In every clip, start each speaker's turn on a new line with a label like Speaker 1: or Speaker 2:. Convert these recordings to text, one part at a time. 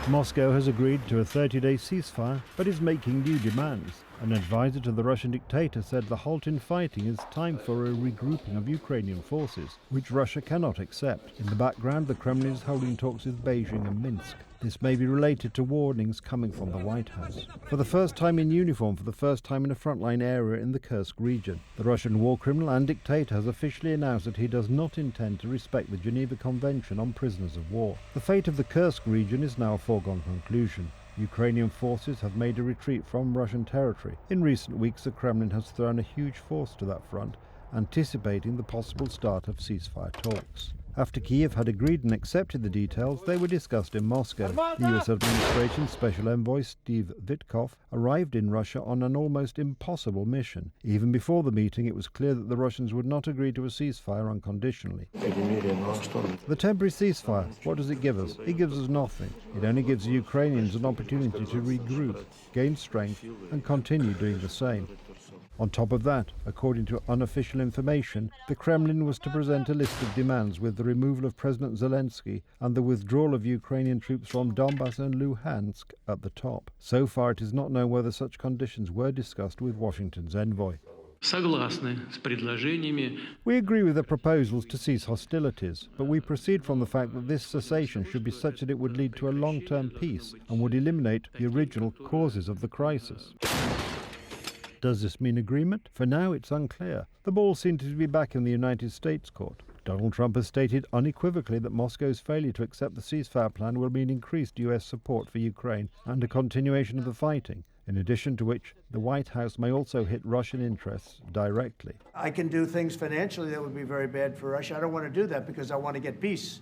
Speaker 1: Moscow has agreed to a 30-day ceasefire, but is making new demands. An advisor to the Russian dictator said the halt in fighting is time for a regrouping of Ukrainian forces, which Russia cannot accept. In the background, the Kremlin is holding talks with Beijing and Minsk. This may be related to warnings coming from the White House. For the first time in uniform, for the first time in a frontline area in the Kursk region, the Russian war criminal and dictator has officially announced that he does not intend to respect the Geneva Convention on Prisoners of War. The fate of the Kursk region is now a foregone conclusion. Ukrainian forces have made a retreat from Russian territory. In recent weeks, the Kremlin has thrown a huge force to that front, anticipating the possible start of ceasefire talks. After Kiev had agreed and accepted the details, they were discussed in Moscow. The US administration's special envoy, Steve Witkoff, arrived in Russia on an almost impossible mission. Even before the meeting, it was clear that the Russians would not agree to a ceasefire unconditionally. The temporary ceasefire, what does it give us? It gives us nothing. It only gives the Ukrainians an opportunity to regroup, gain strength, and continue doing the same. On top of that, according to unofficial information, the Kremlin was to present a list of demands with the removal of President Zelensky and the withdrawal of Ukrainian troops from Donbass and Luhansk at the top. So far, it is not known whether such conditions were discussed with Washington's envoy. We agree with the proposals to cease hostilities, but we proceed from the fact that this cessation should be such that it would lead to a long-term peace and would eliminate the original causes of the crisis. Does this mean agreement? For now, it's unclear. The ball seems to be back in the United States court. Donald Trump has stated unequivocally that Moscow's failure to accept the ceasefire plan will mean increased US support for Ukraine and a continuation of the fighting, in addition to which the White House may also hit Russian interests directly.
Speaker 2: I can do things financially that would be very bad for Russia. I don't want to do that because I want to get peace.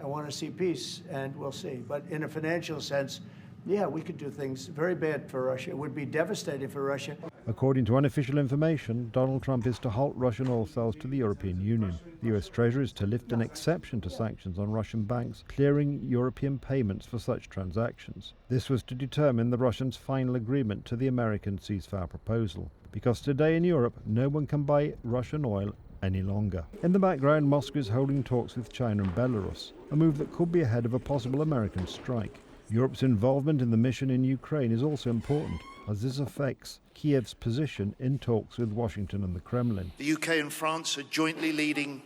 Speaker 2: I want to see peace, and we'll see. But in a financial sense, yeah, we could do things very bad for Russia. It would be devastating for Russia.
Speaker 1: According to unofficial information, Donald Trump is to halt Russian oil sales to the European Union. The US Treasury is to lift an exception to sanctions on Russian banks, clearing European payments for such transactions. This was to determine the Russians' final agreement to the American ceasefire proposal. Because today in Europe, no one can buy Russian oil any longer. In the background, Moscow is holding talks with China and Belarus, a move that could be ahead of a possible American strike. Europe's involvement in the mission in Ukraine is also important, as this affects Kiev's position in talks with Washington and the Kremlin.
Speaker 3: The UK and France are jointly leading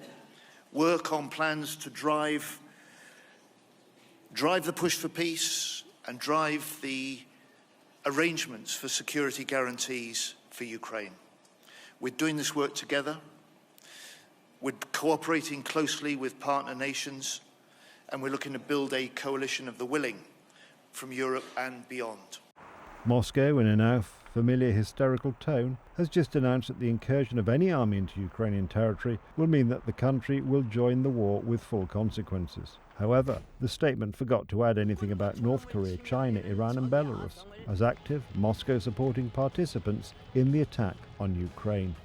Speaker 3: work on plans to drive the push for peace and drive the arrangements for security guarantees for Ukraine. We're doing this work together. We're cooperating closely with partner nations, and we're looking to build a coalition of the willing from Europe and beyond.
Speaker 1: Moscow, in a now familiar hysterical tone, has just announced that the incursion of any army into Ukrainian territory will mean that the country will join the war with full consequences. However, the statement forgot to add anything about North Korea, China, Iran and Belarus as active, Moscow-supporting participants in the attack on Ukraine.